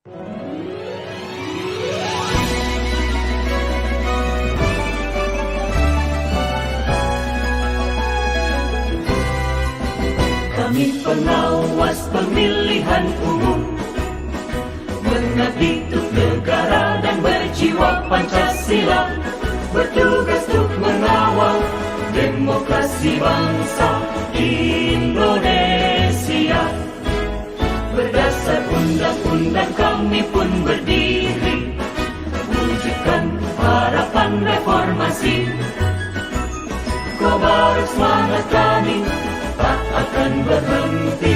Kami pengawas pemilihan umum, mengabdi untuk negara dan berjiwa Pancasila, bertugas untuk mengawal demokrasi bangsa Indonesia. Berdasar undang-undang kami pun berdiri, wujudkan harapan reformasi. Kobar semangat kami tak akan berhenti.